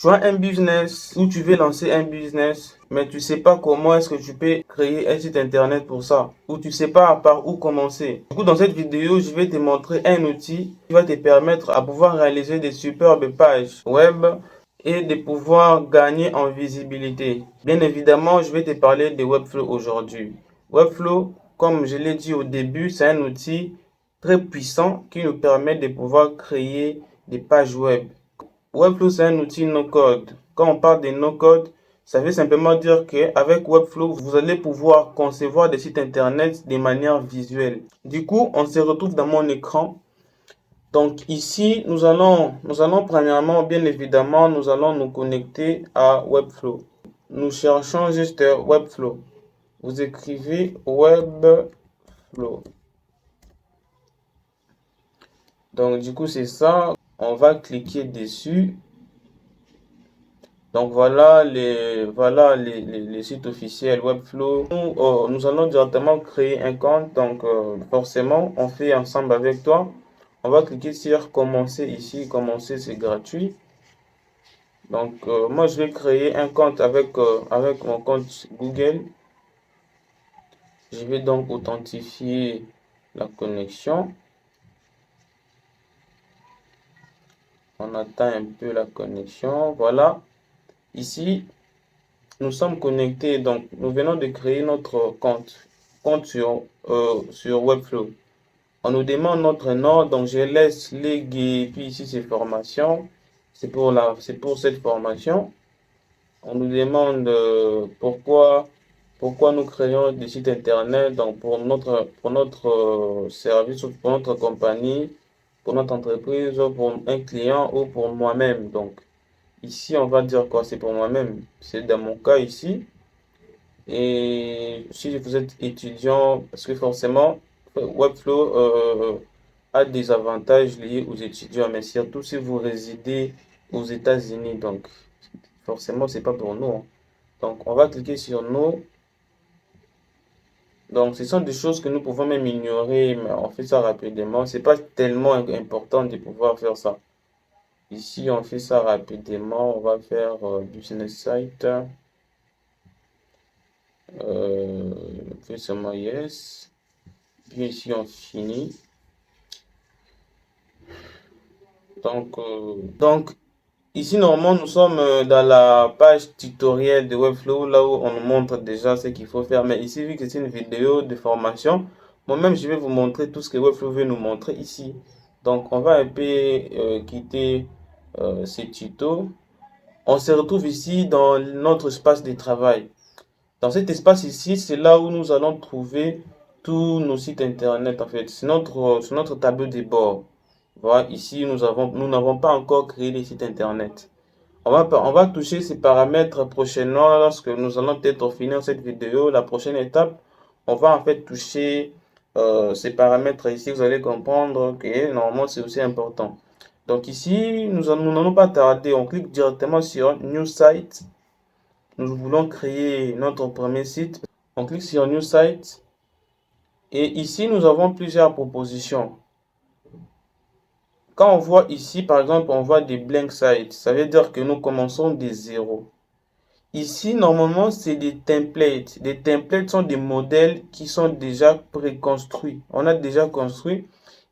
Tu as un business ou tu veux lancer un business, mais tu sais pas comment est-ce que tu peux créer un site internet pour ça, ou tu sais pas par où commencer. Du coup, dans cette vidéo, je vais te montrer un outil qui va te permettre à pouvoir réaliser des superbes pages web et de pouvoir gagner en visibilité. Bien évidemment, je vais te parler de Webflow aujourd'hui. Webflow, comme je l'ai dit au début, c'est un outil très puissant qui nous permet de pouvoir créer des pages web. Webflow, c'est un outil no-code. Quand on parle de no-code, ça veut simplement dire qu'avec Webflow, vous allez pouvoir concevoir des sites internet de manière visuelle. Du coup, on se retrouve dans mon écran. Donc ici, nous allons premièrement, bien évidemment, nous allons nous connecter à Webflow. Nous cherchons juste Webflow. Vous écrivez Webflow. Donc du coup, c'est ça. On va cliquer dessus. Donc voilà les sites officiels Webflow. Nous allons directement créer un compte. Donc forcément, on fait ensemble avec toi. On va cliquer sur commencer ici. Commencer, c'est gratuit. Donc moi, je vais créer un compte avec mon compte Google. Je vais donc authentifier la connexion. On attend un peu la connexion. Voilà. Ici, nous sommes connectés, donc nous venons de créer notre compte sur Webflow. On nous demande notre nom, donc je laisse léguer, puis ici c'est formation, c'est pour cette formation. On nous demande pourquoi nous créons des sites internet, donc pour notre service, ou pour notre compagnie, pour notre entreprise, pour un client ou pour moi-même. Donc ici on va dire quoi, c'est pour moi-même, c'est dans mon cas ici. Et si vous êtes étudiant, parce que forcément, Webflow a des avantages liés aux étudiants, mais surtout si vous résidez aux États-Unis, donc forcément, c'est pas pour nous, hein. Donc, on va cliquer sur nous. Donc, ce sont des choses que nous pouvons même ignorer, mais on fait ça rapidement. C'est pas tellement important de pouvoir faire ça. Ici, on fait ça rapidement. On va faire Business Site. Puis seulement Yes. Puis ici, on finit. Donc, ici, normalement, nous sommes dans la page tutoriel de Webflow, là où on nous montre déjà ce qu'il faut faire. Mais ici, vu que c'est une vidéo de formation, moi-même, je vais vous montrer tout ce que Webflow veut nous montrer ici. Donc, on va un peu quitter ces tutos. On se retrouve ici dans notre espace de travail. Dans cet espace ici, c'est là où nous allons trouver tous nos sites internet, en fait. C'est notre tableau de bord. Voilà, ici, nous n'avons pas encore créé les sites internet. On va toucher ces paramètres prochainement lorsque nous allons peut-être finir cette vidéo. La prochaine étape, on va en fait toucher ces paramètres ici. Vous allez comprendre que normalement, c'est aussi important. Donc ici, nous n'allons pas tarder. On clique directement sur New Site. Nous voulons créer notre premier site. On clique sur New Site. Et ici, nous avons plusieurs propositions. Quand on voit ici, par exemple, on voit des blank sites. Ça veut dire que nous commençons de zéro. Ici, normalement, c'est des templates. Des templates sont des modèles qui sont déjà préconstruits. On a déjà construit.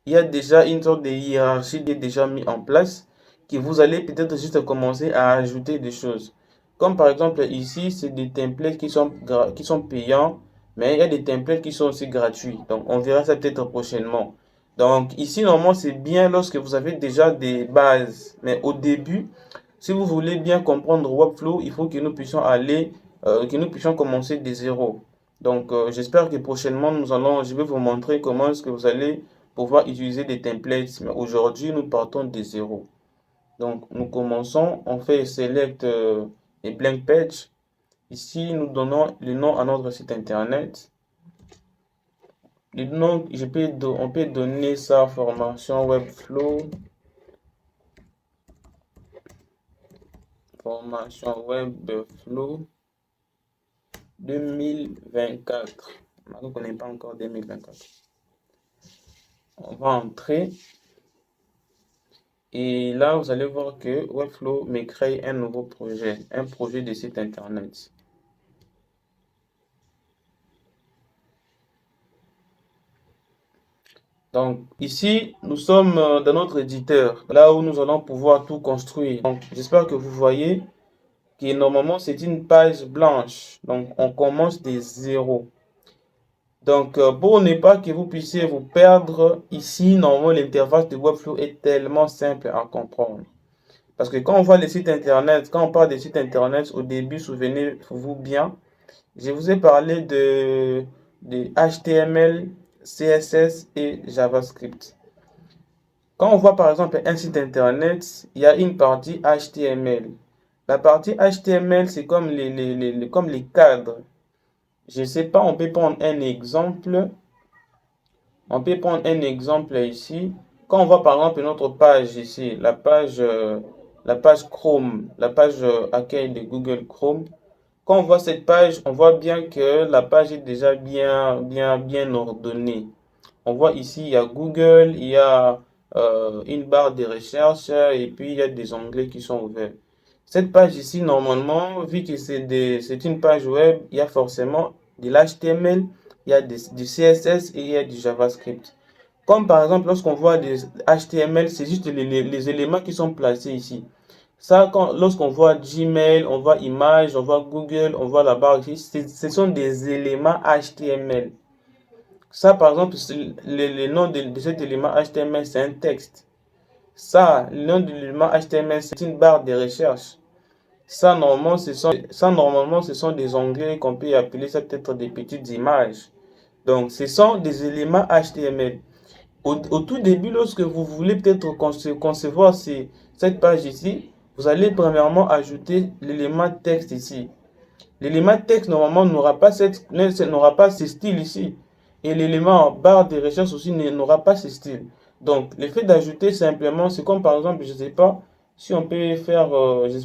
Il y a déjà une sorte de hiérarchie qui est déjà mise en place, que vous allez peut-être juste commencer à ajouter des choses. Comme par exemple ici, c'est des templates qui sont payants, mais il y a des templates qui sont aussi gratuits. Donc, on verra ça peut-être prochainement. Donc, ici, normalement, c'est bien lorsque vous avez déjà des bases. Mais au début, si vous voulez bien comprendre Webflow, il faut que nous puissions que nous puissions commencer de zéro. Donc, j'espère que prochainement, je vais vous montrer comment est-ce que vous allez pouvoir utiliser des templates. Mais aujourd'hui, nous partons de zéro. Donc, nous commençons, on fait select et blank page. Ici, nous donnons le nom à notre site internet. Le nom, on peut donner ça formation Webflow. Formation Webflow 2024. On ne connaît pas encore 2024. On va entrer. Et là, vous allez voir que Webflow me crée un nouveau projet, un projet de site internet. Donc ici, nous sommes dans notre éditeur, là où nous allons pouvoir tout construire. Donc j'espère que vous voyez que normalement c'est une page blanche. Donc on commence des zéros. Donc pour ne pas que vous puissiez vous perdre, ici normalement l'interface de Webflow est tellement simple à comprendre. Parce que quand on voit les sites internet, quand on parle des sites internet, au début, souvenez-vous bien, je vous ai parlé de HTML, CSS et JavaScript. Quand on voit par exemple un site internet, il y a une partie HTML. La partie HTML, c'est comme comme les cadres. Je ne sais pas, on peut prendre un exemple. On peut prendre un exemple ici. Quand on voit par exemple notre page ici, la page Chrome, la page accueil de Google Chrome. Quand on voit cette page, on voit bien que la page est déjà bien ordonnée. On voit ici, il y a Google, il y a une barre de recherche et puis il y a des onglets qui sont ouverts. Cette page ici, normalement, vu que c'est une page web, il y a forcément de l'HTML, il y a du CSS et il y a du JavaScript. Comme par exemple, lorsqu'on voit des HTML, c'est juste les éléments qui sont placés ici. Ça, lorsqu'on voit Gmail, on voit image, on voit Google, on voit la barre ici, ce sont des éléments HTML. Ça, par exemple, le nom de cet élément HTML, c'est un texte. Ça, le nom de l'élément HTML, c'est une barre de recherche. Normalement, ce sont des onglets qu'on peut appeler ça peut-être des petites images. Donc, ce sont des éléments HTML. Au tout début, lorsque vous voulez peut-être concevoir cette page ici, vous allez premièrement ajouter l'élément texte ici. L'élément texte, normalement, n'aura pas ce style ici. Et l'élément barre de recherche aussi n'aura pas ce style. Donc, le fait d'ajouter simplement, c'est comme par exemple, je ne sais pas si on peut faire,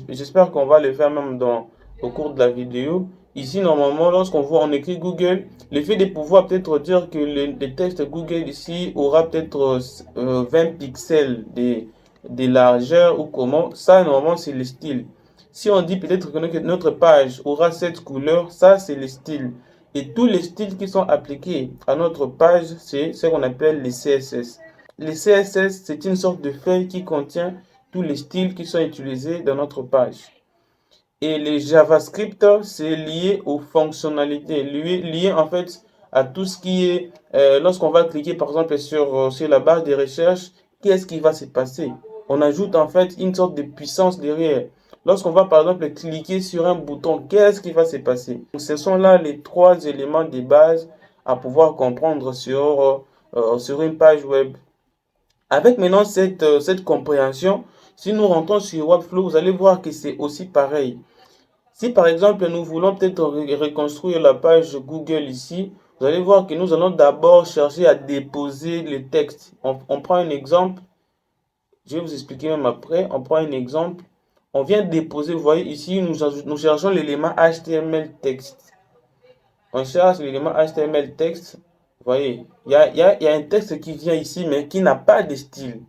j'espère qu'on va le faire même au cours de la vidéo. Ici, normalement, lorsqu'on voit, on écrit Google, le fait de pouvoir peut-être dire que le texte Google ici aura peut-être 20 pixels de largeur ou comment, ça, normalement, c'est le style. Si on dit peut-être que notre page aura cette couleur, ça c'est le style. Et tous les styles qui sont appliqués à notre page, c'est ce qu'on appelle les CSS. Les CSS, c'est une sorte de feuille qui contient tous les styles qui sont utilisés dans notre page. Et les JavaScript, c'est lié aux fonctionnalités, lié en fait à tout ce qui est, lorsqu'on va cliquer par exemple sur la barre de recherche, qu'est-ce qui va se passer? On ajoute en fait une sorte de puissance derrière. Lorsqu'on va par exemple cliquer sur un bouton, qu'est-ce qui va se passer? Ce sont là les trois éléments de base à pouvoir comprendre sur une page web. Avec maintenant cette compréhension, si nous rentrons sur Webflow, vous allez voir que c'est aussi pareil. Si par exemple nous voulons peut-être reconstruire la page Google ici, vous allez voir que nous allons d'abord chercher à déposer le texte. On prend un exemple, je vais vous expliquer même après. On prend un exemple, on vient déposer, vous voyez ici, nous cherchons l'élément HTML texte. On cherche l'élément HTML texte, vous voyez, il y a un texte qui vient ici, mais qui n'a pas de style.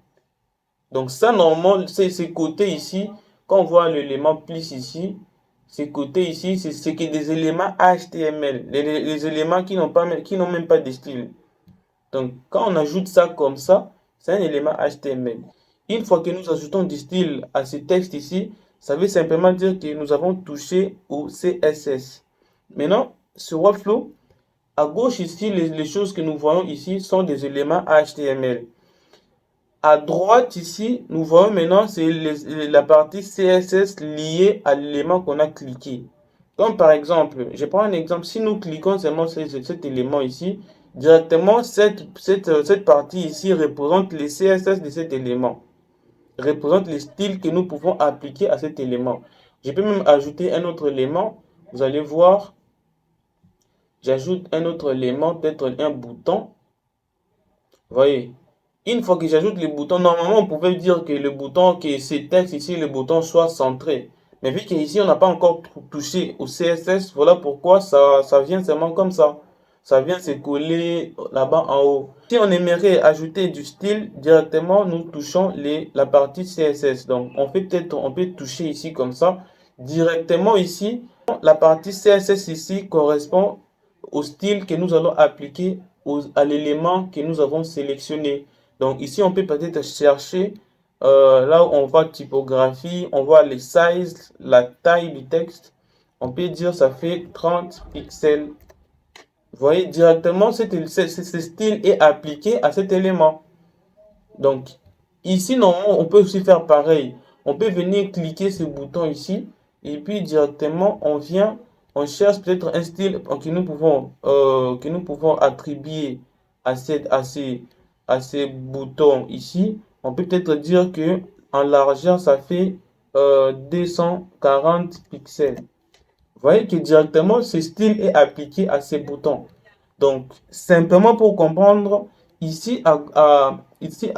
Donc ça, normalement, c'est ces côtés ici, quand on voit l'élément plus ici, ces côtés ici, c'est que des éléments HTML, les éléments qui n'ont même pas de style. Donc quand on ajoute ça comme ça, c'est un élément HTML. Une fois que nous ajoutons du style à ce texte ici, ça veut simplement dire que nous avons touché au CSS. Maintenant, sur Webflow, à gauche ici, les choses que nous voyons ici sont des éléments HTML. À droite ici, nous voyons maintenant c'est la partie CSS liée à l'élément qu'on a cliqué. Comme par exemple, je prends un exemple, si nous cliquons seulement sur cet élément ici, directement cette partie ici représente les CSS de cet élément, représente les styles que nous pouvons appliquer à cet élément. Je peux même ajouter un autre élément, vous allez voir, j'ajoute un autre élément, peut-être un bouton, vous voyez. Une fois que j'ajoute les boutons, normalement on pouvait dire que le bouton, que ce texte ici, le bouton soit centré. Mais vu qu'ici on n'a pas encore touché au CSS, voilà pourquoi ça vient seulement comme ça. ça vient se coller là-bas en haut. Si on aimerait ajouter du style, directement, nous touchons la partie CSS. Donc, on peut toucher ici comme ça. Directement ici, la partie CSS ici correspond au style que nous allons appliquer à l'élément que nous avons sélectionné. Donc, ici, on peut peut-être chercher là où on voit typographie, on voit les sizes, la taille du texte. On peut dire ça fait 30 pixels. Vous voyez, directement, ce style est appliqué à cet élément. Donc, ici, normalement, on peut aussi faire pareil. On peut venir cliquer ce bouton ici. Et puis, directement, on cherche peut-être un style que nous pouvons attribuer à ces boutons ici. On peut peut-être dire que en largeur, ça fait 240 pixels. Vous voyez que directement, ce style est appliqué à ces boutons. Donc, simplement pour comprendre, ici à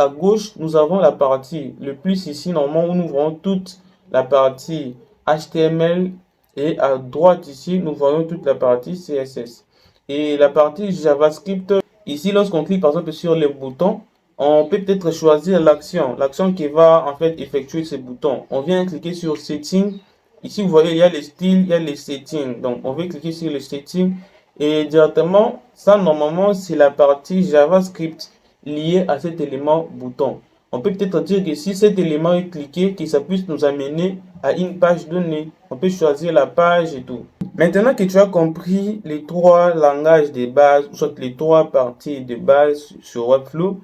gauche, nous avons la partie, le plus ici, normalement, où nous voyons toute la partie HTML. Et à droite ici, nous voyons toute la partie CSS. Et la partie JavaScript, ici, lorsqu'on clique par exemple sur les boutons, on peut peut-être choisir l'action qui va en fait effectuer ces boutons. On vient cliquer sur Settings. Ici, vous voyez, il y a les styles, il y a les settings. Donc, on va cliquer sur les settings et directement, ça, normalement, c'est la partie JavaScript liée à cet élément bouton. On peut peut-être dire que si cet élément est cliqué, que ça puisse nous amener à une page donnée. On peut choisir la page et tout. Maintenant que tu as compris les trois langages de base, soit les trois parties de base sur Webflow,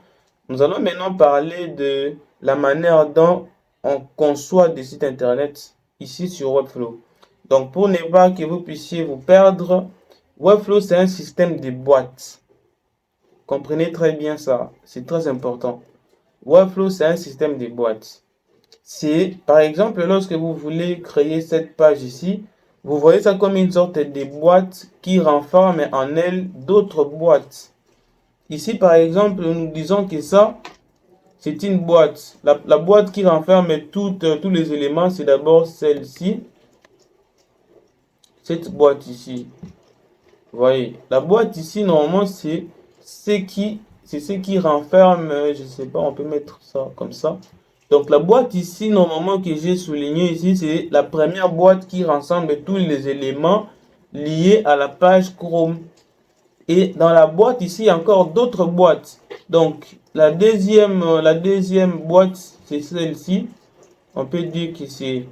nous allons maintenant parler de la manière dont on conçoit des sites internet ici sur Webflow. Donc, pour ne pas que vous puissiez vous perdre, Webflow, c'est un système de boîtes. Comprenez très bien ça, c'est très important. Webflow, c'est un système de boîtes. C'est, par exemple, lorsque vous voulez créer cette page ici, vous voyez ça comme une sorte de boîte qui renferme en elle d'autres boîtes. Ici, par exemple, nous disons que ça, c'est une boîte. La boîte qui renferme tous les éléments, c'est d'abord celle-ci. Cette boîte ici. Vous voyez, la boîte ici, normalement, c'est ce qui renferme, je sais pas, on peut mettre ça comme ça. Donc, la boîte ici, normalement, que j'ai souligné ici, c'est la première boîte qui rassemble tous les éléments liés à la page Chrome. Et dans la boîte ici, il y a encore d'autres boîtes. Donc, la deuxième boîte, c'est celle-ci. On peut dire que c'est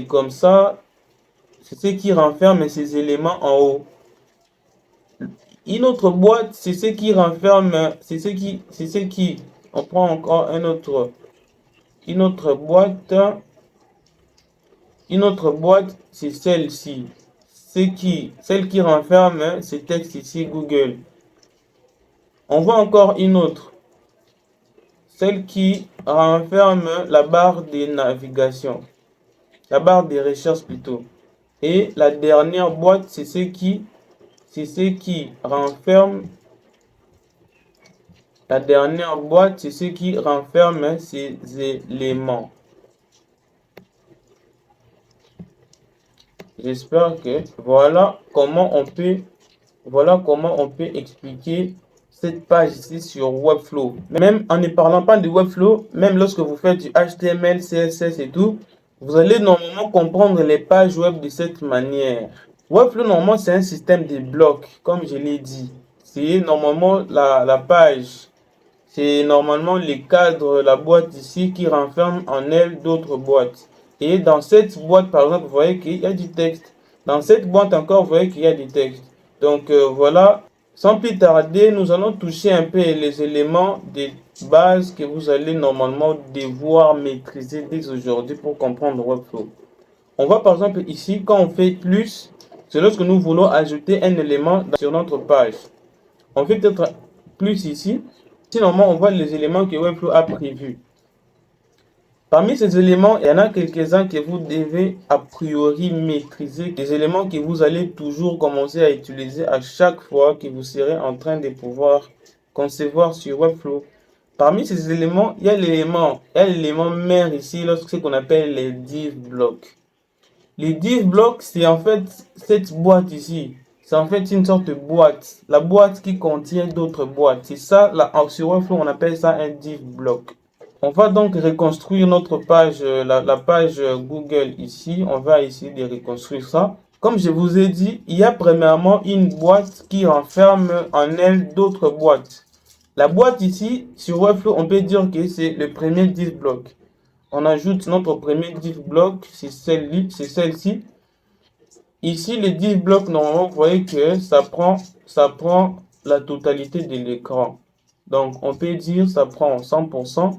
comme ça. C'est ce qui renferme ces éléments en haut. Une autre boîte, c'est ce qui renferme, on prend encore une autre boîte. Une autre boîte, c'est celle-ci. Celle qui renferme ce texte ici, Google. On voit encore une autre. Celle qui renferme la barre de navigation. La barre de recherche plutôt. Et la dernière boîte, c'est ce qui renferme. La dernière boîte, c'est ce qui renferme ces éléments. J'espère que voilà comment on peut expliquer cette page ici sur Webflow. Même en ne parlant pas de Webflow, même lorsque vous faites du HTML, CSS et tout, vous allez normalement comprendre les pages web de cette manière. Webflow, normalement, c'est un système de blocs, comme je l'ai dit. C'est normalement la page. C'est normalement les cadres, la boîte ici qui renferme en elle d'autres boîtes. Et dans cette boîte, par exemple, vous voyez qu'il y a du texte. Dans cette boîte encore, vous voyez qu'il y a du texte. Donc voilà, sans plus tarder, nous allons toucher un peu les éléments de base que vous allez normalement devoir maîtriser dès aujourd'hui pour comprendre Webflow. On voit par exemple ici, quand on fait plus, c'est lorsque nous voulons ajouter un élément sur notre page. On fait peut-être plus ici. Ici, normalement, on voit les éléments que Webflow a prévus. Parmi ces éléments, il y en a quelques-uns que vous devez a priori maîtriser, des éléments que vous allez toujours commencer à utiliser à chaque fois que vous serez en train de pouvoir concevoir sur Webflow. Parmi ces éléments, il y a l'élément mère ici, ce qu'on appelle les div blocks. Les div blocks, c'est en fait cette boîte ici. c'est en fait une sorte de boîte. La boîte qui contient d'autres boîtes. C'est ça, là, sur Webflow, on appelle ça un div block. On va donc reconstruire notre page, la page Google ici. On va essayer de reconstruire ça. Comme je vous ai dit, il y a premièrement une boîte qui renferme en elle d'autres boîtes. La boîte ici, sur Webflow, on peut dire que c'est le premier div block. On ajoute notre premier div block, c'est celle-ci. Ici, le div block, normalement, vous voyez que ça prend la totalité de l'écran. Donc, on peut dire ça prend 100%.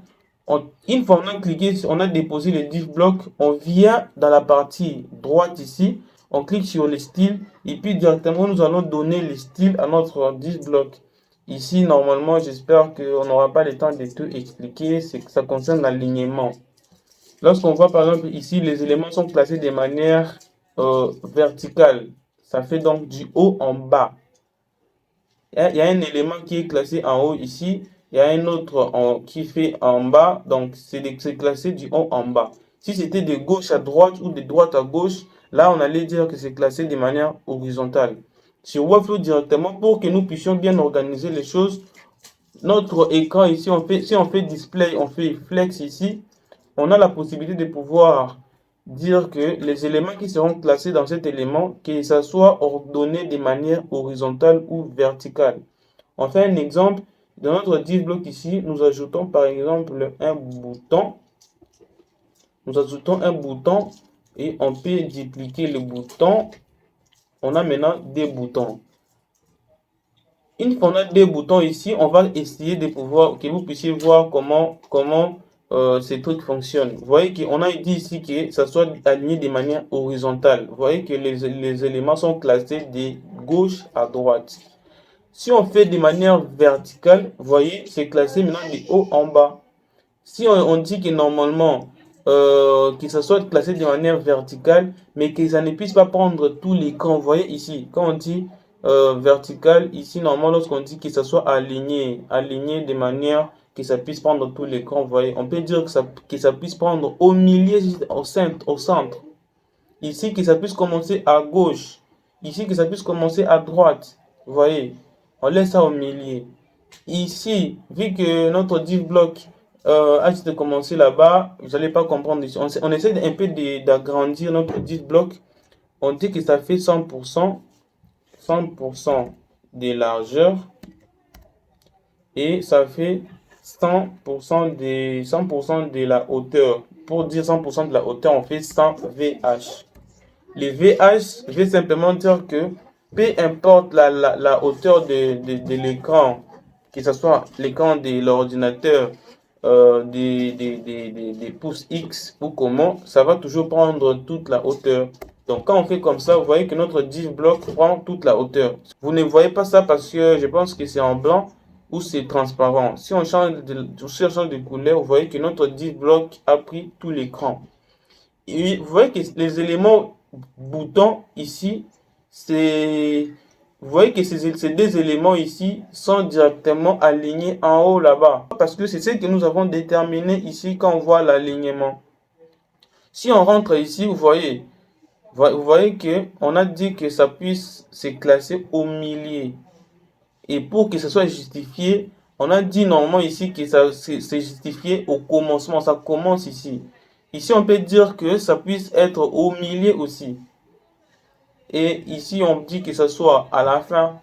Une fois on a cliqué, on a déposé le div block, on vient dans la partie droite ici, on clique sur le style et puis directement nous allons donner le style à notre div block. Ici, normalement, j'espère qu'on n'aura pas le temps de tout expliquer, c'est que ça concerne l'alignement. Lorsqu'on voit par exemple ici, les éléments sont classés de manière verticale. Ça fait donc du haut en bas. Il y a un élément qui est classé en haut ici. Il y a un autre qui fait en bas. Donc, c'est classé du haut en bas. Si c'était de gauche à droite ou de droite à gauche, là, on allait dire que c'est classé de manière horizontale. Sur Webflow directement, pour que nous puissions bien organiser les choses, notre écran ici, si on fait display, on fait flex ici, on a la possibilité de pouvoir dire que les éléments qui seront classés dans cet élément, que ça soit ordonné de manière horizontale ou verticale. On fait un exemple. Dans notre div block ici, nous ajoutons par exemple un bouton. Nous ajoutons un bouton et on peut dupliquer le bouton. On a maintenant des boutons. Une fois qu'on a des boutons ici, on va essayer de pouvoir, que vous puissiez voir comment ces trucs fonctionnent. Vous voyez qu'on a dit ici que ça soit aligné de manière horizontale. Vous voyez que les éléments sont classés de gauche à droite. Si on fait de manière verticale, vous voyez, c'est classé maintenant de haut en bas. Si on dit que normalement, que ça soit classé de manière verticale, mais que ça ne puisse pas prendre tout l'écran. Vous voyez ici, quand on dit vertical, ici, normalement, lorsqu'on dit que ça soit aligné de manière que ça puisse prendre tout l'écran, vous voyez, on peut dire que ça puisse prendre au milieu, au centre. Ici, que ça puisse commencer à gauche. Ici, que ça puisse commencer à droite. Vous voyez, on laisse ça au milieu. Ici, vu que notre div block a de commencer là-bas, vous n'allez pas comprendre ici. On essaie un peu d'agrandir notre div block. On dit que ça fait 100% de largeur et ça fait 100% de la hauteur. Pour dire 100% de la hauteur, on fait 100 VH. Les VH veut simplement dire que peu importe la hauteur de l'écran, que ce soit l'écran de l'ordinateur, des pouces X ou comment, ça va toujours prendre toute la hauteur. Donc quand on fait comme ça, vous voyez que notre div block prend toute la hauteur. Vous ne voyez pas ça parce que je pense que c'est en blanc ou c'est transparent. Si on change de couleur, vous voyez que notre div block a pris tout l'écran. Et vous voyez que les éléments boutons ici, vous voyez que ces deux éléments ici sont directement alignés en haut là-bas. Parce que c'est ce que nous avons déterminé ici quand on voit l'alignement. Si on rentre ici, vous voyez que on a dit que ça puisse se classer au milieu. Et pour que ce soit justifié, on a dit normalement ici que ça c'est justifié au commencement. Ça commence ici. Ici, on peut dire que ça puisse être au milieu aussi. Et ici, on dit que ce soit à la fin.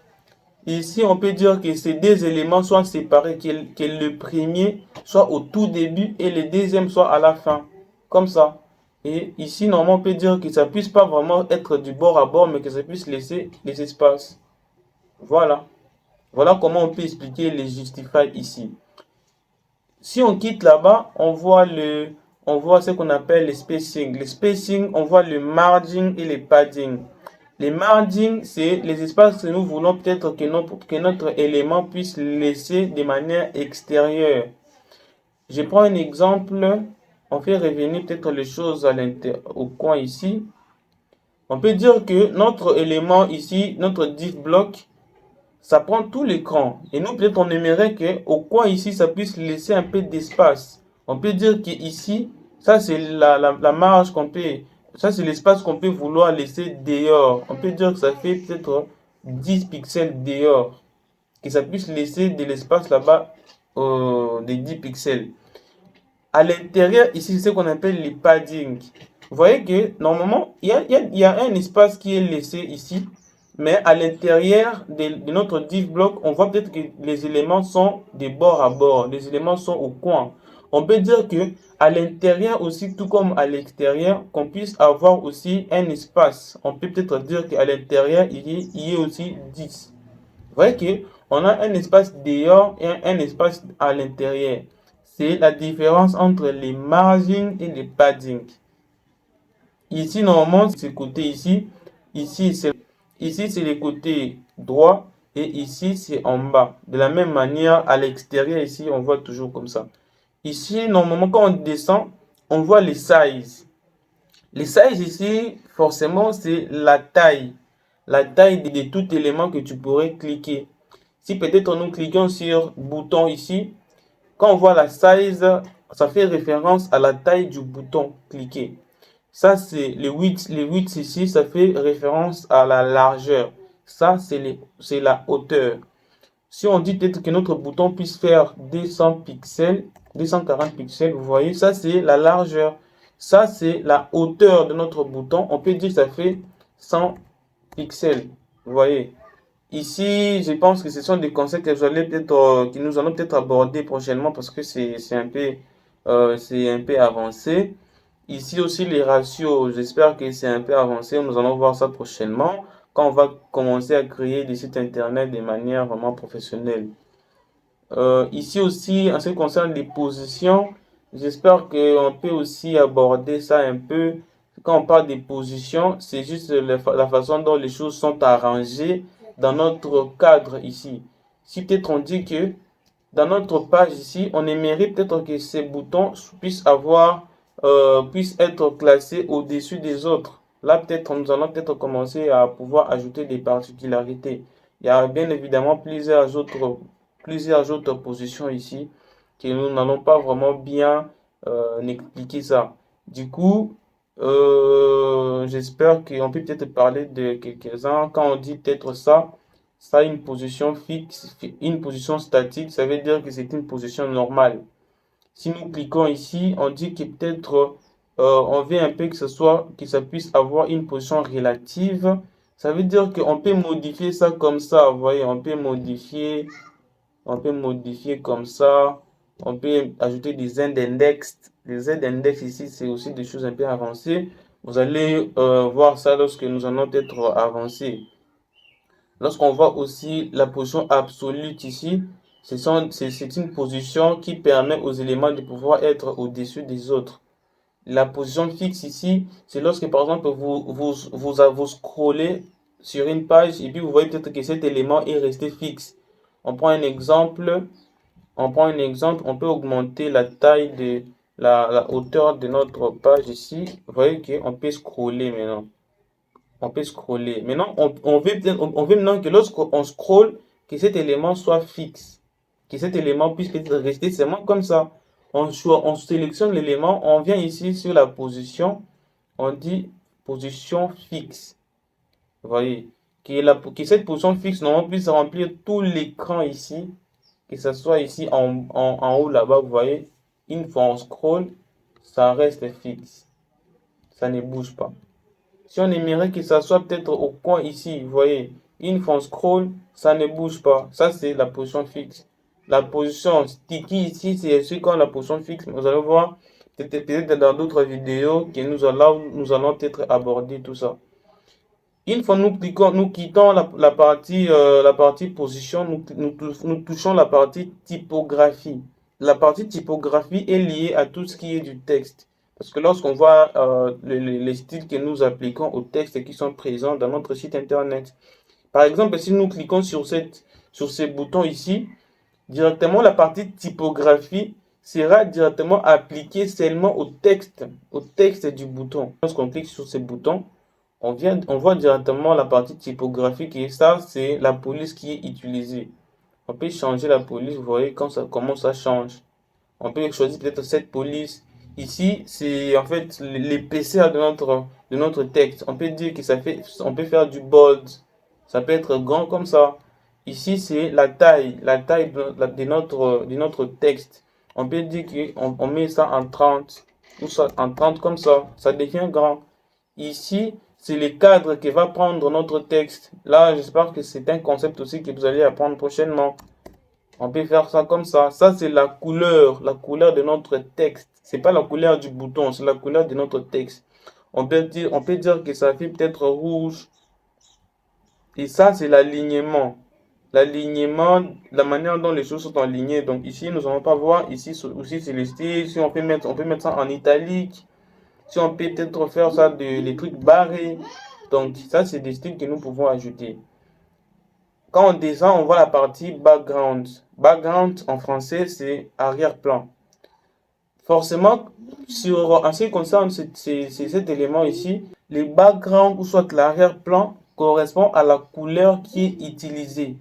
Ici, on peut dire que ces deux éléments soient séparés, que le premier soit au tout début et le deuxième soit à la fin. Comme ça. Et ici, normalement, on peut dire que ça puisse pas vraiment être du bord à bord, mais que ça puisse laisser les espaces. Voilà. Voilà comment on peut expliquer les justify ici. Si on quitte là-bas, on voit ce qu'on appelle le spacing. Le spacing, on voit le margin et le padding. Les margins, c'est les espaces que nous voulons peut-être que notre élément puisse laisser de manière extérieure. Je prends un exemple. On fait revenir peut-être les choses au coin ici. On peut dire que notre élément ici, notre div block, ça prend tout l'écran. Et nous, peut-être, on aimerait qu'au coin ici, ça puisse laisser un peu d'espace. On peut dire qu'ici, ça, c'est la marge qu'on peut... Ça, c'est l'espace qu'on peut vouloir laisser dehors. On peut dire que ça fait peut-être 10 pixels dehors, que ça puisse laisser de l'espace là-bas des 10 pixels. À l'intérieur, ici, c'est ce qu'on appelle les padding. Vous voyez que normalement, il y a un espace qui est laissé ici, mais à l'intérieur de notre div block, on voit peut-être que les éléments sont de bord à bord, les éléments sont au coin. On peut dire que à l'intérieur aussi, tout comme à l'extérieur, qu'on puisse avoir aussi un espace. On peut peut-être dire qu'à l'intérieur, il y a aussi 10. Vous voyez qu'on a un espace dehors et un espace à l'intérieur. C'est la différence entre les margins et les padding. Ici, normalement, c'est le côté ici. Ici, c'est le côté droit. Et ici, c'est en bas. De la même manière, à l'extérieur, ici, on voit toujours comme ça. Ici, normalement, quand on descend, on voit les sizes. Les sizes ici, forcément, c'est la taille. La taille de tout élément que tu pourrais cliquer. Si peut-être nous cliquons sur bouton ici, quand on voit la size, ça fait référence à la taille du bouton cliquer. Ça, c'est le width. Le width ici, ça fait référence à la largeur. Ça, c'est la hauteur. Si on dit peut-être que notre bouton puisse faire 200 pixels, 240 pixels, vous voyez, ça, c'est la largeur. Ça, c'est la hauteur de notre bouton. On peut dire que ça fait 100 pixels. Vous voyez. Ici, je pense que ce sont des concepts que nous allons peut-être aborder prochainement parce que c'est un peu avancé. Ici aussi, les ratios, j'espère que c'est un peu avancé. Nous allons voir ça prochainement quand on va commencer à créer des sites internet de manière vraiment professionnelle. Ici aussi, en ce qui concerne les positions, j'espère qu'on peut aussi aborder ça un peu. Quand on parle des positions, c'est juste la façon dont les choses sont arrangées dans notre cadre ici. Si peut-être on dit que dans notre page ici, on aimerait peut-être que ces boutons puissent être classés au-dessus des autres. Là, peut-être, nous allons peut-être commencer à pouvoir ajouter des particularités. Il y a bien évidemment plusieurs autres positions ici que nous n'allons pas vraiment bien expliquer ça. Du coup, j'espère qu'on peut peut-être parler de quelques-uns. Quand on dit peut-être ça, ça a une position fixe, une position statique, ça veut dire que c'est une position normale. Si nous cliquons ici, on dit que peut-être on veut un peu que ça puisse avoir une position relative. Ça veut dire qu'on peut modifier ça comme ça. Vous voyez, on peut modifier comme ça. On peut ajouter des z-index. Les z-index ici, c'est aussi des choses un peu avancées. Vous allez voir ça lorsque nous allons être avancés. Lorsqu'on voit aussi la position absolue ici, c'est une position qui permet aux éléments de pouvoir être au-dessus des autres. La position fixe ici, c'est lorsque par exemple vous scrollez sur une page et puis vous voyez peut-être que cet élément est resté fixe. On prend un exemple, on peut augmenter la taille de la hauteur de notre page ici. Vous voyez qu'on peut scroller maintenant. On peut scroller. Maintenant, on veut maintenant que lorsqu'on scrolle, que cet élément soit fixe. Que cet élément puisse peut-être rester seulement comme ça. On sélectionne l'élément, on vient ici sur la position, on dit position fixe. Vous voyez, que cette position fixe, normalement, puisse remplir tout l'écran ici, que ce soit ici en haut là-bas, vous voyez, une fois on scroll, ça reste fixe. Ça ne bouge pas. Si on aimerait que ça soit peut-être au coin ici, vous voyez, une fois on scroll, ça ne bouge pas. Ça, c'est la position fixe. La position sticky ici, c'est aussi quand la position fixe. Vous allez voir peut-être dans d'autres vidéos que nous allons peut-être aborder tout ça. Une fois nous quittons la partie position, nous touchons la partie typographie. La partie typographie est liée à tout ce qui est du texte. Parce que lorsqu'on voit les styles que nous appliquons aux textes qui sont présents dans notre site internet, par exemple, si nous cliquons sur ces boutons ici, directement la partie typographie sera directement appliquée seulement au texte du bouton. Lorsqu'on clique sur ces boutons, on voit directement la partie typographique et ça, c'est la police qui est utilisée. On peut changer la police, vous voyez comment ça change. On peut choisir peut-être cette police. Ici, c'est en fait l'épaisseur de notre texte. On peut dire que on peut faire du bold. Ça peut être grand comme ça. Ici, c'est la taille de notre texte. On peut dire qu'on met ça en 30 ou soit en 30 comme ça devient grand. Ici, c'est le cadre qui va prendre notre texte. Là, j'espère que c'est un concept aussi que vous allez apprendre prochainement. On peut faire ça comme ça. Ça, c'est la couleur de notre texte. C'est pas la couleur du bouton, c'est la couleur de notre texte. On peut dire que ça fait peut-être rouge. Et ça, c'est l'alignement. L'alignement, la manière dont les choses sont alignées. Donc ici, nous allons pas voir. Ici aussi, c'est le style. Si on peut mettre ça en italique. Si on peut peut-être faire ça les trucs barrés. Donc ça, c'est des styles que nous pouvons ajouter. Quand on descend, on voit la partie background. Background en français, c'est arrière-plan. Forcément, en ce qui concerne cet élément ici, le background ou soit l'arrière-plan correspond à la couleur qui est utilisée.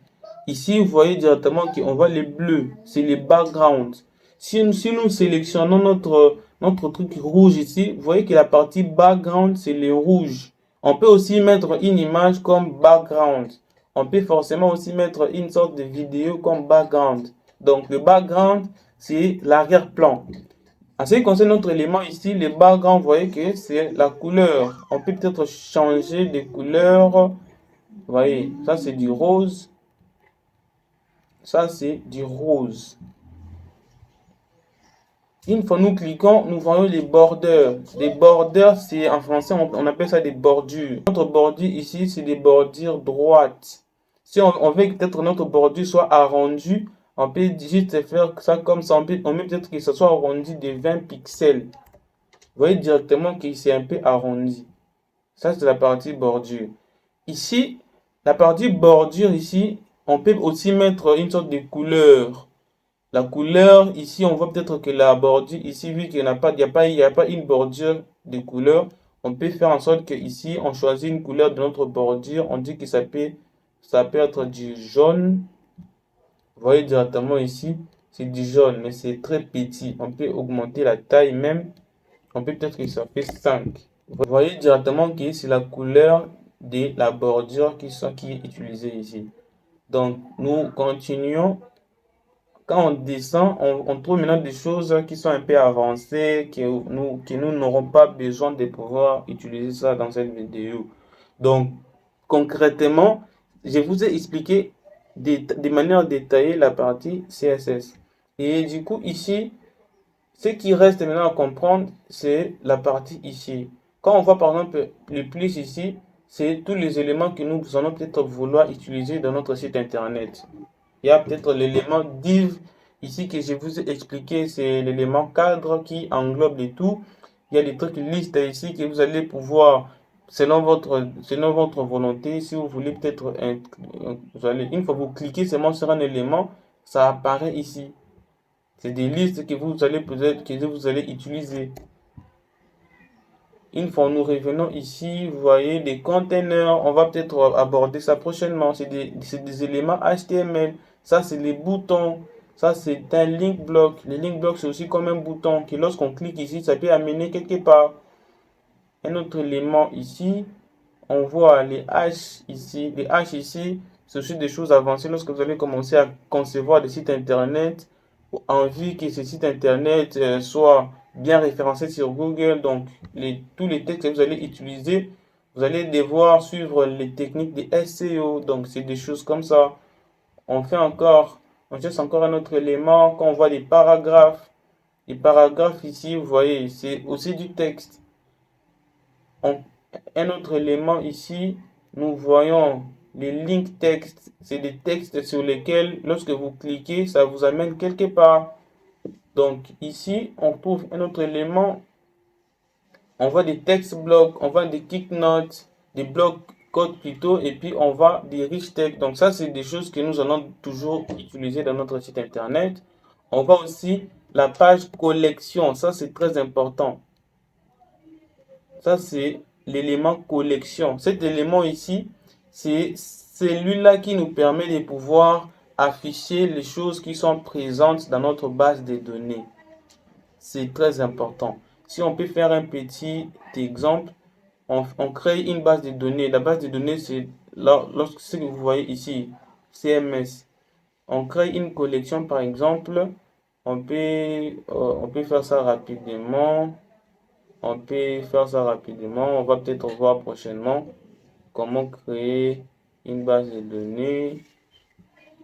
Ici, vous voyez directement qu'on voit les bleus, c'est le background. Si nous sélectionnons notre truc rouge ici, vous voyez que la partie background, c'est le rouge. On peut aussi mettre une image comme background. On peut forcément aussi mettre une sorte de vidéo comme background. Donc, le background, c'est l'arrière-plan. En ce qui concerne notre élément ici, le background, vous voyez que c'est la couleur. On peut peut-être changer de couleur. Vous voyez, ça c'est du rose. Ça c'est du rose. Une fois nous cliquons, nous voyons les bordeurs. Les bordeurs, c'est en français, on appelle ça des bordures. Notre bordure ici, c'est des bordures droites. Si on veut que peut-être notre bordure soit arrondie, on peut juste faire ça comme ça. On met peut-être que ce soit arrondi de 20 pixels. Vous voyez directement que c'est un peu arrondi. Ça, c'est la partie bordure. Ici, la partie bordure, ici, on peut aussi mettre une sorte de couleur. La couleur, ici, on voit peut-être que la bordure, ici, vu qu'il n'y a pas, il y a pas une bordure de couleur, on peut faire en sorte que ici, on choisit une couleur de notre bordure. On dit que ça peut être du jaune. Vous voyez directement ici, c'est du jaune, mais c'est très petit. On peut augmenter la taille même. On peut peut-être que ça fait 5. Vous voyez directement que c'est la couleur de la bordure qui est utilisée ici. Donc, nous continuons. Quand on descend, on trouve maintenant des choses qui sont un peu avancées, que nous n'aurons pas besoin de pouvoir utiliser ça dans cette vidéo. Donc, concrètement, je vous ai expliqué de manière détaillée la partie CSS. Et du coup, ici, ce qui reste maintenant à comprendre, c'est la partie ici. Quand on voit par exemple le plus ici, c'est tous les éléments que nous allons peut-être vouloir utiliser dans notre site internet. Il y a peut-être l'élément div ici que je vous ai expliqué, c'est l'élément cadre qui englobe le tout. Il y a des trucs liste ici que vous allez pouvoir, selon votre volonté, si vous voulez peut-être, une fois que vous cliquez seulement sur un élément, ça apparaît ici. C'est des listes que vous allez utiliser. Une fois nous revenons ici, vous voyez des containers, on va peut-être aborder ça prochainement. C'est des éléments HTML. Ça, c'est les boutons. Ça, c'est un link block. Le link block, c'est aussi comme un bouton qui, lorsqu'on clique ici, ça peut amener quelque part. Un autre élément ici, on voit les hash ici. Les hash ici, c'est aussi des choses avancées lorsque vous allez commencer à concevoir des sites internet, envie que ce site internet soit bien référencé sur Google. Donc, tous les textes que vous allez utiliser, vous allez devoir suivre les techniques de SEO. Donc, c'est des choses comme ça. On cherche encore un autre élément. Quand on voit les paragraphes ici, vous voyez, c'est aussi du texte. Un autre élément ici, nous voyons les links texte. C'est des textes sur lesquels, lorsque vous cliquez, ça vous amène quelque part. Donc ici, on trouve un autre élément. On voit des text blocs, on voit des kick notes, des blocs code plutôt, et puis on voit des rich text. Donc ça, c'est des choses que nous allons toujours utiliser dans notre site internet. On voit aussi la page collection. Ça, c'est très important. Ça, c'est l'élément collection. Cet élément ici, c'est celui-là qui nous permet de pouvoir afficher les choses qui sont présentes dans notre base de données. C'est très important. Si on peut faire un petit exemple, on crée une base de données. La base de données, c'est lorsque ce que vous voyez ici, CMS, on crée une collection par exemple, on peut faire ça rapidement. On peut faire ça rapidement. On va peut-être voir prochainement comment créer une base de données.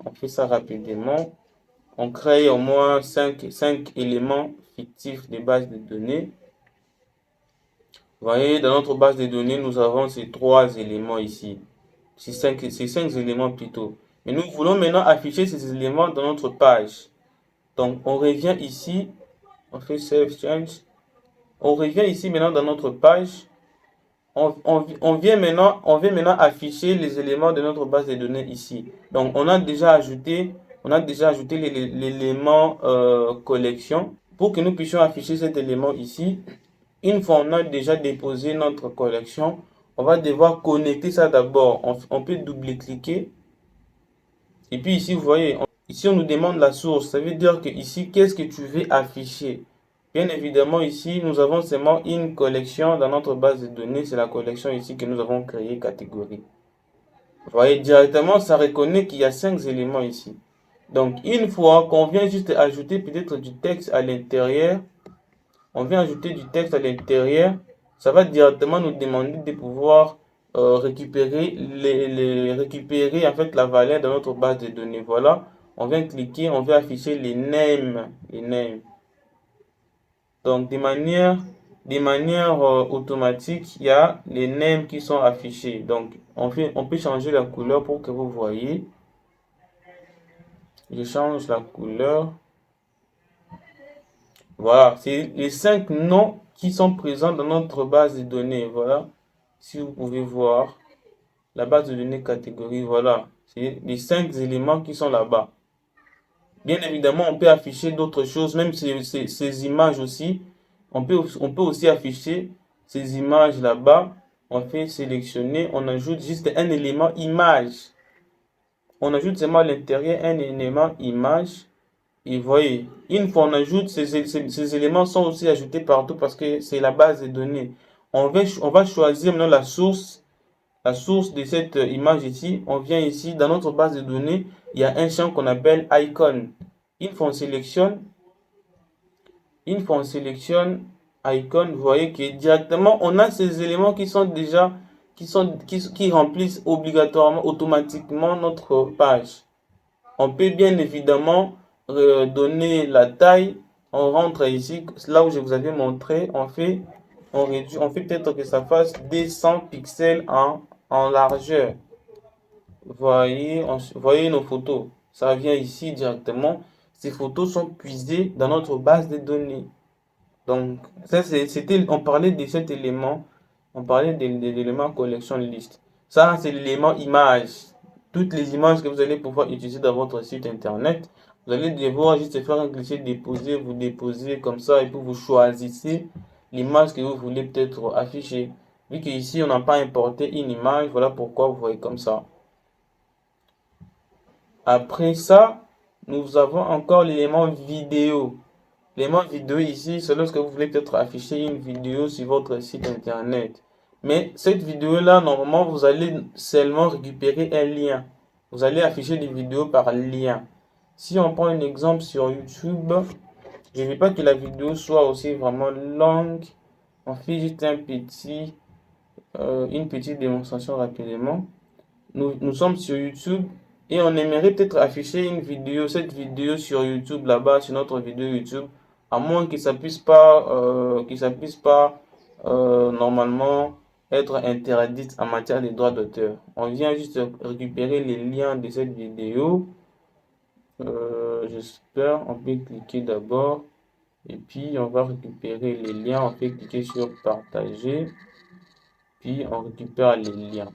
On fait ça rapidement. On crée au moins 5 éléments fictifs de base de données. Vous voyez, dans notre base de données, nous avons ces 3 éléments ici. Ces 5 éléments plutôt. Mais nous voulons maintenant afficher ces éléments dans notre page. Donc, on revient ici. On fait Save Change. On revient ici maintenant dans notre page. On vient maintenant afficher les éléments de notre base de données ici. Donc, on a déjà ajouté l'élément collection. Pour que nous puissions afficher cet élément ici, une fois on a déjà déposé notre collection, on va devoir connecter ça d'abord. On peut double-cliquer. Et puis ici, vous voyez, ici on nous demande la source. Ça veut dire que ici, qu'est-ce que tu veux afficher? Bien évidemment, ici, nous avons seulement une collection dans notre base de données. C'est la collection ici que nous avons créée, catégorie. Vous voyez, directement, ça reconnaît qu'il y a 5 éléments ici. Donc, une fois qu'on vient juste ajouter peut-être du texte à l'intérieur, ça va directement nous demander de pouvoir récupérer en fait la valeur de notre base de données. Voilà, on vient cliquer, on vient afficher les names. Donc, de manière automatique, il y a les names qui sont affichés. Donc, on peut changer la couleur pour que vous voyez. Je change la couleur. Voilà, c'est les 5 noms qui sont présents dans notre base de données. Voilà, si vous pouvez voir la base de données catégorie. Voilà, c'est les 5 éléments qui sont là-bas. Bien évidemment, on peut afficher d'autres choses, même ces images aussi. On peut aussi afficher ces images là-bas. On fait sélectionner, on ajoute juste un élément image. On ajoute seulement à l'intérieur un élément image. Et voyez, une fois on ajoute, ces éléments sont aussi ajoutés partout parce que c'est la base de données. On va choisir maintenant la source de cette image ici. On vient ici, dans notre base de données, il y a un champ qu'on appelle icon. Une fois on sélectionne icon, vous voyez que directement on a ces éléments qui sont déjà qui remplissent obligatoirement automatiquement notre page. On peut bien évidemment donner la taille. On rentre ici, là où je vous avais montré, on fait peut-être que ça fasse 200 pixels en largeur. Voyez nos photos. Ça vient ici directement. Ces photos sont puisées dans notre base de données. Donc, on parlait de cet élément. On parlait de l'élément collection list. Ça, c'est l'élément image. Toutes les images que vous allez pouvoir utiliser dans votre site internet, vous allez devoir juste faire un glisser-déposer, vous déposez comme ça, et puis vous choisissez l'image que vous voulez peut-être afficher. Vu qu'ici, on n'a pas importé une image, voilà pourquoi vous voyez comme ça. Après ça, nous avons encore l'élément vidéo. L'élément vidéo ici, c'est lorsque vous voulez peut-être afficher une vidéo sur votre site internet. Mais cette vidéo-là, normalement, vous allez seulement récupérer un lien. Vous allez afficher des vidéos par lien. Si on prend un exemple sur YouTube, je ne veux pas que la vidéo soit aussi vraiment longue. On fait juste une petite démonstration rapidement. Nous sommes sur YouTube et on aimerait peut-être afficher cette vidéo sur YouTube là-bas, sur notre vidéo YouTube, à moins que ça puisse pas, normalement être interdite en matière de droits d'auteur. On vient juste récupérer les liens de cette vidéo. J'espère, on peut cliquer d'abord et puis on va récupérer les liens. On peut cliquer sur partager, puis on récupère les liens.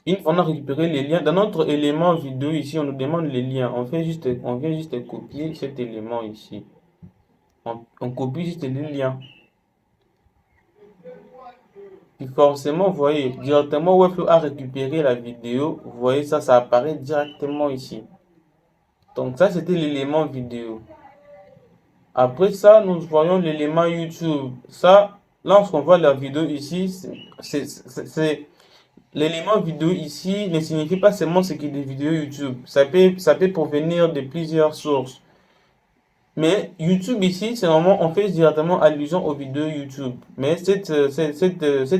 Une fois on a récupéré les liens, dans notre élément vidéo ici, on nous demande les liens. On vient juste copier cet élément ici. On copie juste les liens. Puis forcément, vous voyez, directement Webflow a récupéré la vidéo. Vous voyez ça, ça apparaît directement ici. Donc ça, c'était l'élément vidéo. Après ça, nous voyons l'élément YouTube. Ça, lorsqu'on voit la vidéo ici, l'élément vidéo ici ne signifie pas seulement ce qui est des vidéos YouTube. Ça peut provenir de plusieurs sources. Mais YouTube ici, c'est vraiment, on fait directement allusion aux vidéos YouTube. Mais cet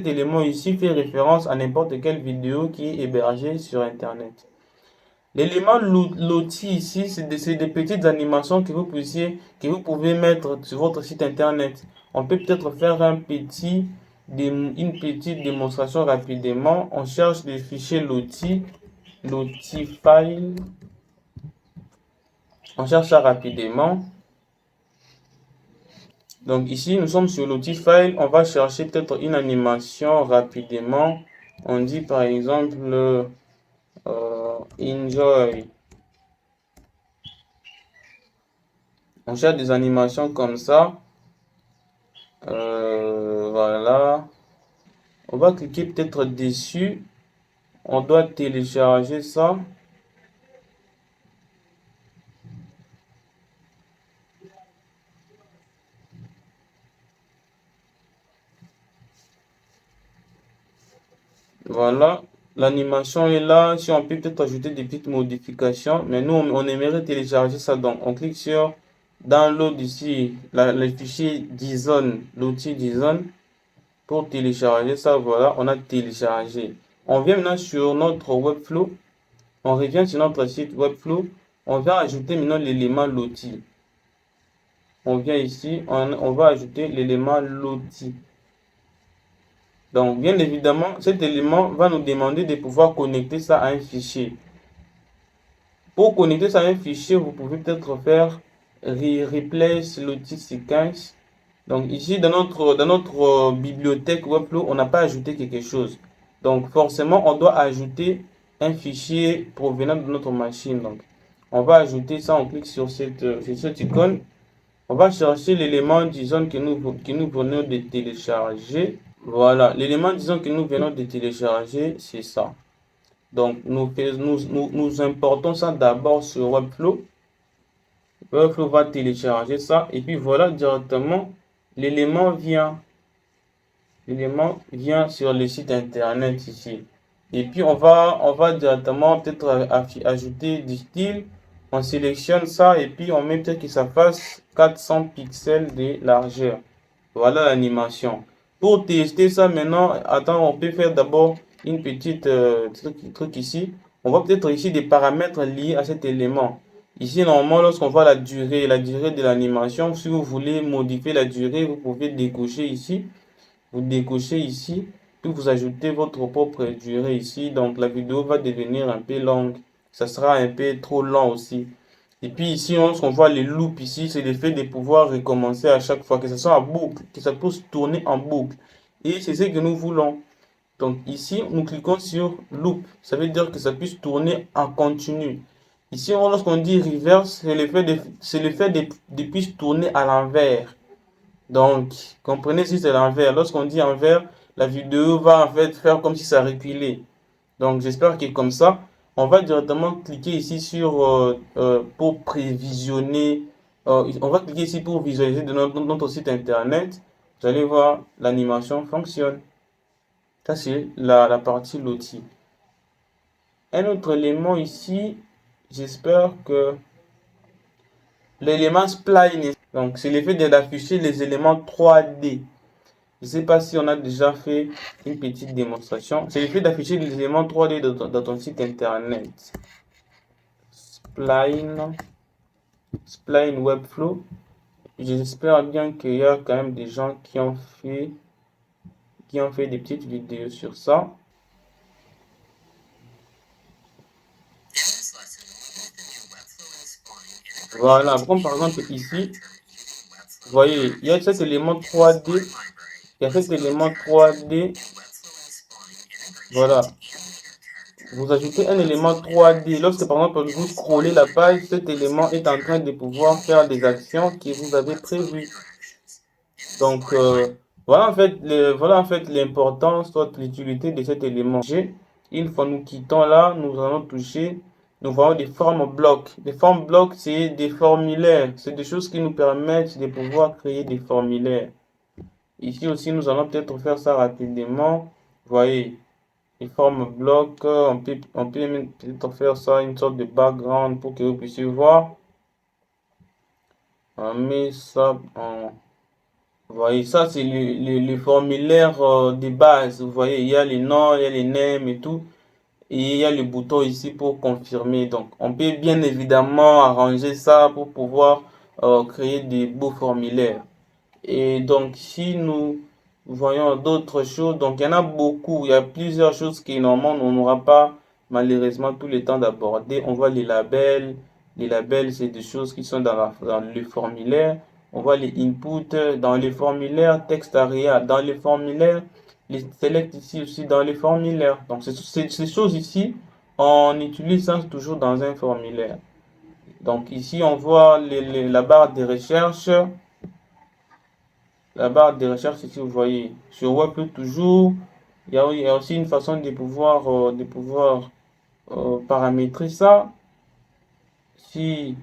élément ici fait référence à n'importe quelle vidéo qui est hébergée sur Internet. L'élément loti ici, c'est des petites animations que vous pouvez mettre sur votre site Internet. On peut peut-être faire une petite démonstration rapidement. On cherche les fichiers loti file. On cherche ça rapidement. Donc ici, nous sommes sur l'outil file. On va chercher peut-être une animation rapidement. On dit par exemple enjoy. On cherche des animations comme ça. Voilà. On va cliquer peut-être dessus. On doit télécharger ça. Voilà. L'animation est là. Si on peut peut-être ajouter des petites modifications. Mais nous, on aimerait télécharger ça. Donc, on clique sur Download ici, le fichier JSON, l'outil JSON. Pour télécharger ça, voilà, on a téléchargé. On vient maintenant sur notre Webflow. On revient sur notre site Webflow. On va ajouter maintenant l'élément loti. On vient ici, on va ajouter l'élément loti. Donc, bien évidemment, cet élément va nous demander de pouvoir connecter ça à un fichier. Pour connecter ça à un fichier, vous pouvez peut-être faire replace loti sequence. Donc ici, dans notre bibliothèque Webflow, on n'a pas ajouté quelque chose. Donc forcément, on doit ajouter un fichier provenant de notre machine. Donc on va ajouter ça, on clique sur cette icône. On va chercher l'élément, disons, que nous venons de télécharger. Voilà, l'élément, disons, que nous venons de télécharger, c'est ça. Donc nous importons ça d'abord sur Webflow. Webflow va télécharger ça. Et puis voilà, directement, l'élément vient. L'élément vient sur le site internet ici. Et puis on va directement peut-être ajouter du style. On sélectionne ça et puis on met peut-être que ça fasse 400 pixels de largeur. Voilà l'animation. Pour tester ça maintenant, attends, on peut faire d'abord une petite truc ici. On va peut-être ici des paramètres liés à cet élément. Ici, normalement, lorsqu'on voit la durée de l'animation, si vous voulez modifier la durée, vous pouvez décocher ici. Vous décochez ici, puis vous ajoutez votre propre durée ici. Donc la vidéo va devenir un peu longue. Ça sera un peu trop long aussi. Et puis ici, lorsqu'on voit les loops ici, c'est le fait de pouvoir recommencer à chaque fois, que ça soit en boucle, que ça puisse tourner en boucle. Et c'est ce que nous voulons. Donc ici, nous cliquons sur loop. Ça veut dire que ça puisse tourner en continu. Ici, lorsqu'on dit reverse, c'est le fait de puisse tourner à l'envers. Donc, comprenez si c'est l'envers. Lorsqu'on dit envers, la vidéo va en fait faire comme si ça reculait. Donc, j'espère que comme ça, on va directement cliquer ici pour prévisionner. On va cliquer ici pour visualiser de notre site internet. Vous allez voir, l'animation fonctionne. Ça, c'est la partie loti. Un autre élément ici, j'espère que l'élément spline. Donc, c'est l'effet d'afficher les éléments 3D. Je ne sais pas si on a déjà fait une petite démonstration. C'est le fait d'afficher les éléments 3D dans ton site internet. Spline Webflow. J'espère bien qu'il y a quand même des gens qui ont fait des petites vidéos sur ça. Voilà, comme par exemple ici, vous voyez, il y a cet élément 3D. Il y a cet élément 3D. Voilà. Vous ajoutez un élément 3D. Lorsque par exemple vous scrollez la page, cet élément est en train de pouvoir faire des actions que vous avez prévues. Donc voilà en fait l'importance, l'utilité de cet élément. Une fois nous quittons là, nous allons toucher, nous voyons des formes blocs. Des formes blocs, c'est des formulaires. C'est des choses qui nous permettent de pouvoir créer des formulaires. Ici aussi, nous allons peut-être faire ça rapidement. Vous voyez. les formes bloc. On peut même peut-être faire ça une sorte de background pour que vous puissiez voir. On met ça en... Vous voyez, ça c'est le formulaire de base. Vous voyez, il y a les noms, il y a les names et tout. Et il y a le bouton ici pour confirmer. Donc, on peut bien évidemment arranger ça pour pouvoir créer des beaux formulaires. Et donc, si nous voyons d'autres choses, donc il y en a beaucoup, il y a plusieurs choses qui normalement on n'aura pas malheureusement tout le temps d'aborder. On voit les labels. Les labels, c'est des choses qui sont dans le formulaire. On voit les inputs dans les formulaires, texte area dans les formulaires, les select ici aussi dans les formulaires. Donc, ces choses ici, on utilise ça toujours dans un formulaire. Donc, ici, on voit la barre de recherche. La barre de recherche ici, vous voyez, sur Webflow toujours, il y a aussi une façon de pouvoir paramétrer ça. Si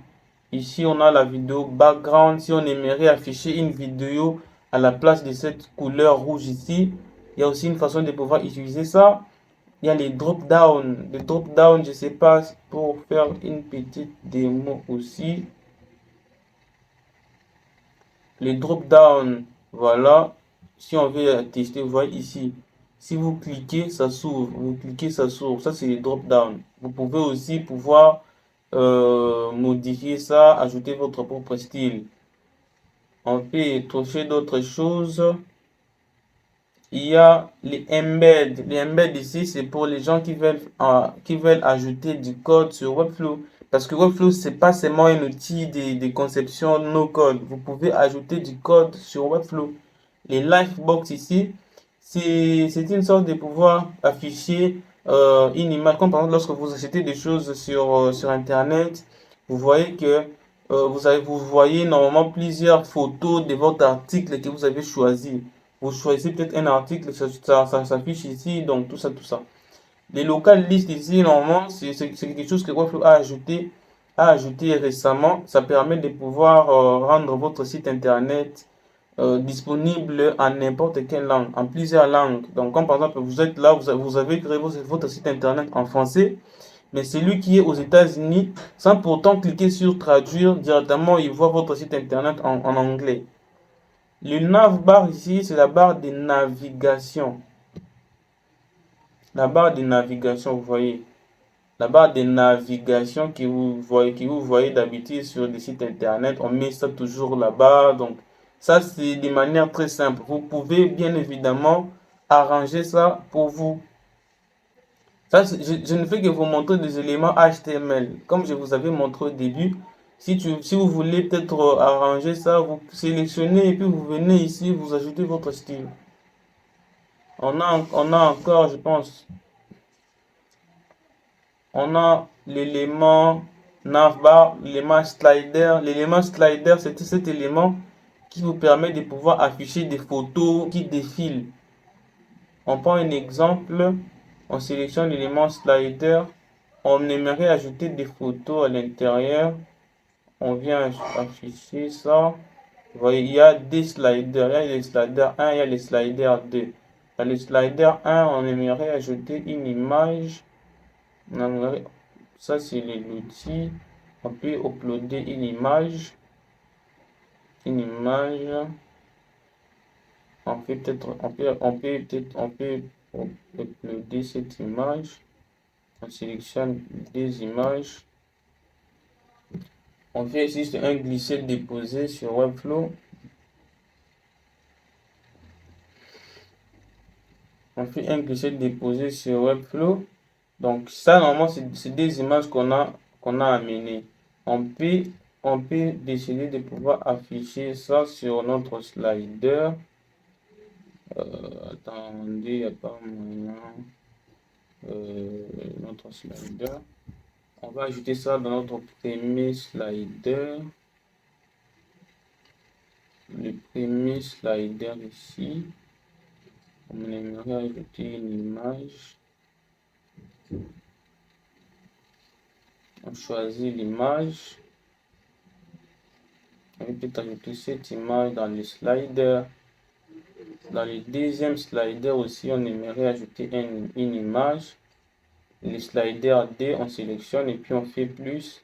ici on a la vidéo background, si on aimerait afficher une vidéo à la place de cette couleur rouge ici, il y a aussi une façon de pouvoir utiliser ça. Il y a les drop down. Les drop down, je sais pas, pour faire une petite démo aussi. Les drop down, voilà. Si on veut tester, vous voyez ici. Si vous cliquez, ça s'ouvre. Vous cliquez, ça s'ouvre. Ça, c'est les drop down. Vous pouvez aussi pouvoir modifier ça, ajouter votre propre style. On peut trouver d'autres choses. Il y a les embeds. Les embeds ici, c'est pour les gens qui veulent ajouter du code sur Webflow. Parce que Webflow, c'est pas seulement un outil de conception no code. Vous pouvez ajouter du code sur Webflow. Les Livebox ici, c'est une sorte de pouvoir afficher une image. Comme par exemple, lorsque vous achetez des choses sur Internet, vous voyez que vous voyez normalement plusieurs photos de votre article que vous avez choisi. Vous choisissez peut-être un article, ça s'affiche ici, donc tout ça, tout ça. Les local listes ici, normalement, c'est quelque chose que Webflow a ajouté récemment. Ça permet de pouvoir rendre votre site internet disponible en n'importe quelle langue, en plusieurs langues. Donc, comme par exemple, vous êtes là, vous avez créé votre site internet en français, mais celui qui est aux États-Unis, sans pourtant cliquer sur traduire directement, il voit votre site internet en anglais. Le navbar ici, c'est la barre de navigation. La barre de navigation, vous voyez. La barre de navigation que vous voyez d'habitude sur des sites internet, on met ça toujours là-bas. Donc, ça, c'est de manière très simple. Vous pouvez bien évidemment arranger ça pour vous. Ça, je ne fais que vous montrer des éléments HTML. Comme je vous avais montré au début, si vous voulez peut-être arranger ça, vous sélectionnez et puis vous venez ici, vous ajoutez votre style. On a encore, je pense, on a l'élément navbar, l'élément slider. L'élément slider, c'est cet élément qui vous permet de pouvoir afficher des photos qui défilent. On prend un exemple, on sélectionne l'élément slider, on aimerait ajouter des photos à l'intérieur, on vient afficher ça. Vous voyez, il y a des sliders, il y a les sliders 1, il y a les sliders 2. Dans le slider 1, on aimerait ajouter une image. Ça, c'est l'outil. On peut uploader une image. Une image. On peut uploader cette image. On sélectionne des images. On fait juste un glisser-déposer sur Webflow. On fait un glisser-déposer sur Webflow. Donc ça, normalement, c'est des images qu'on a amenées. On peut, on peut décider de pouvoir afficher ça sur notre slider. Attendez, il n'y a pas moyen. Notre slider. On va ajouter ça dans notre premier slider. Le premier slider ici. On aimerait ajouter une image. On choisit l'image. On peut ajouter cette image dans le slider. Dans le deuxième slider aussi, on aimerait ajouter une image. Le slider D, on sélectionne et puis on fait plus.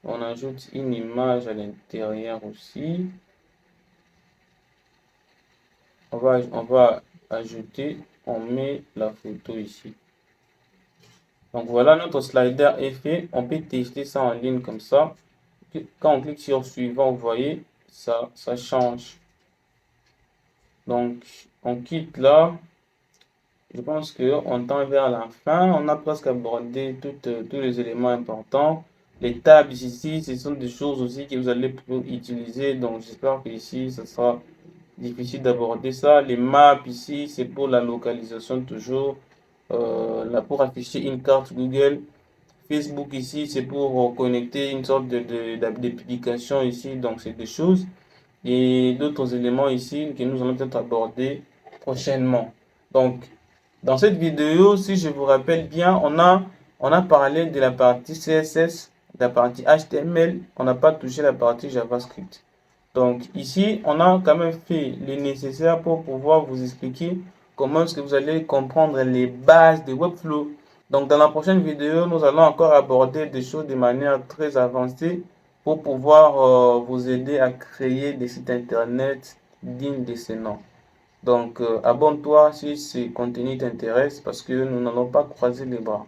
On ajoute une image à l'intérieur aussi. On va ajouter, on met la photo ici. Donc voilà, notre slider est fait. On peut tester ça en ligne comme ça. Quand on clique sur suivant, vous voyez, ça change. Donc on quitte là. Je pense qu'on tend vers la fin. On a presque abordé tous les éléments importants. Les tables ici, ce sont des choses aussi que vous allez pouvoir utiliser. Donc j'espère que ici, ce sera difficile d'aborder ça. Les maps ici, c'est pour la localisation toujours. Là, pour afficher une carte Google. Facebook ici, c'est pour connecter une sorte d'application ici. Donc c'est des choses. Et d'autres éléments ici que nous allons peut-être aborder prochainement. Donc, dans cette vidéo, si je vous rappelle bien, on a parlé de la partie CSS, de la partie HTML, on n'a pas touché la partie JavaScript. Donc ici, on a quand même fait le nécessaire pour pouvoir vous expliquer comment est-ce que vous allez comprendre les bases des Webflow. Donc dans la prochaine vidéo, nous allons encore aborder des choses de manière très avancée pour pouvoir vous aider à créer des sites internet dignes de ce nom. Donc abonne-toi si ce contenu t'intéresse parce que nous n'allons pas croiser les bras.